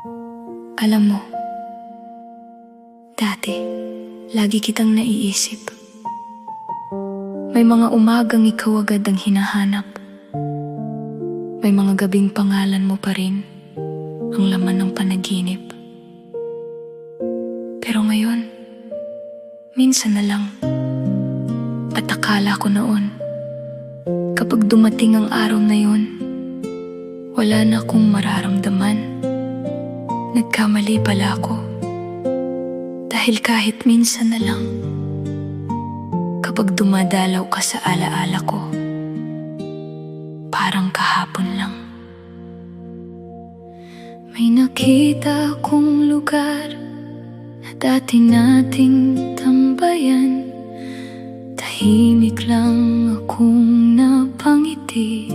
Alam mo, dati, lagi kitang naiisip. May mga umagang ikaw agad ang hinahanap. May mga gabing pangalan mo pa rin ang laman ng panaginip. Pero ngayon, minsan na lang. At akala ko noon, kapag dumating ang araw na yun, wala na akong mararamdaman. Nagkamali pala ako. Dahil kahit minsan na lang, kapag dumadalaw ka sa alaala ko, parang kahapon lang. May nakita akong lugar na dati nating tambayan. Tahimik lang akong napangiti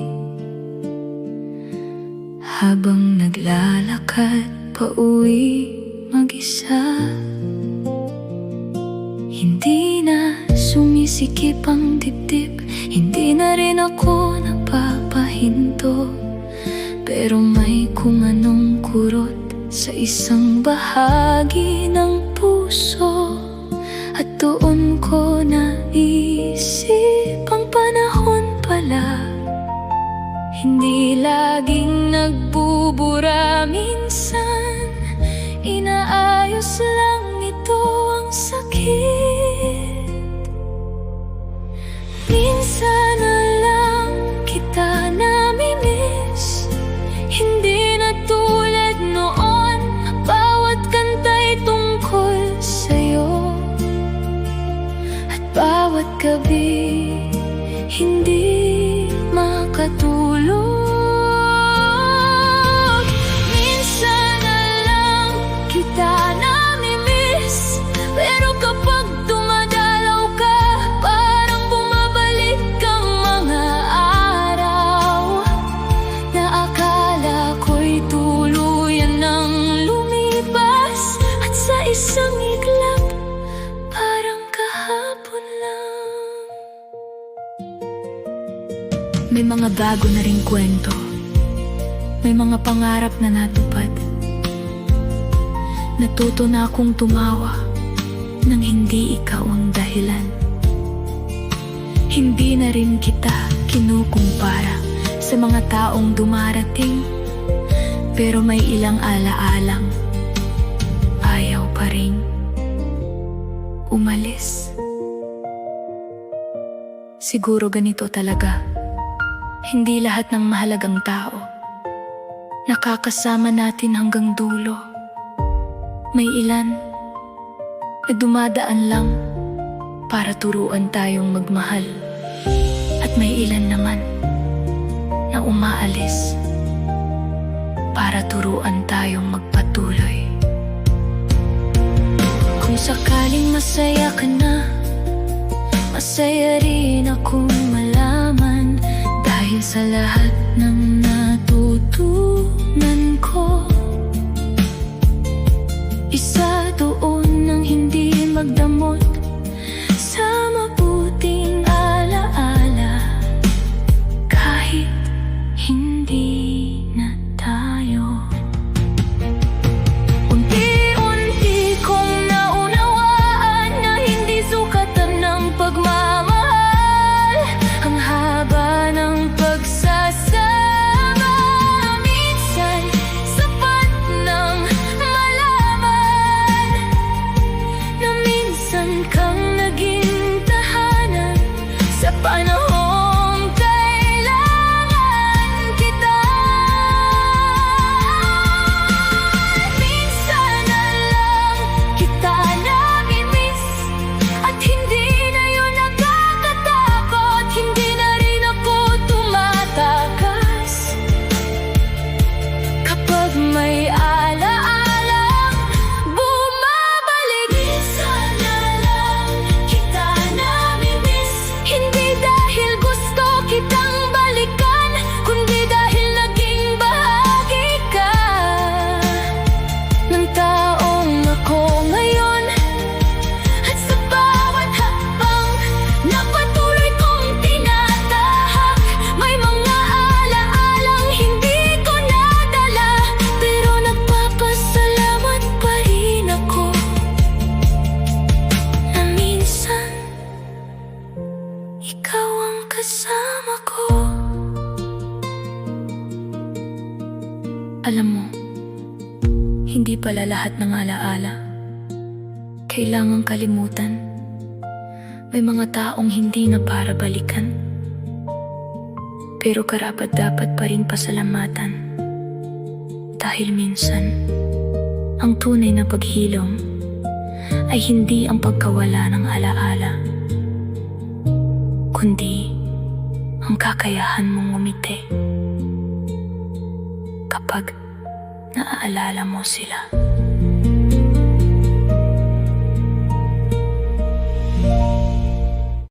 habang naglalakad pauwi mag-isa. Hindi na sumisikip ang dibdib, hindi na rin ako napapahinto. Pero may kung anong kurot sa isang bahagi ng puso. At doon ko naisip ang panahon pala hindi laging nagbubura. Minsan, inaayos lang ito ang sakit. Minsan na lang kita namimiss, hindi na tulad noon. Bawat kanta'y tungkol sa'yo, at bawat gabi hindi makatulog. Minsan na lang kita namimiss, pero kapag dumadalaw ka, parang bumabalik ang mga araw na akala ko'y tuluyan ng lumipas. At sa isang iglap, parang kahapon lang. May mga bago na ring kwento, may mga pangarap na natupad. Natuto na akong tumawa nang hindi ikaw ang dahilan. Hindi na rin kita kinukumpara sa mga taong dumarating, pero may ilang alaalang ayaw pa rin umalis. Siguro ganito talaga. Hindi lahat ng mahalagang tao nakakasama natin hanggang dulo. May ilan na dumadaan lang para turuan tayong magmahal. At may ilan naman na umaalis para turuan tayong magpatuloy. Kung sakaling masaya ka na, masaya rin akong malaman. Dahil sa lahat ng natutunan ko, isa doon ng hindi magdamot sa mabuting alaala. Kahit hindi na tayo, unti-unti kong naunawaan na hindi sukatan ng pagmamahal ang haba ng pagsasama. Minsan, sapat nang malaman na minsan kang naging tahanan sa panahong kailangan kita. Alam mo, hindi pala lahat ng alaala kailangang kalimutan. May mga taong hindi na para balikan, pero karapat-dapat pa rin pasalamatan. Dahil minsan, ang tunay na paghilom ay hindi ang pagkawala ng alaala, kundi ang kakayahan mong ngumiti kapag naaalala mo sila.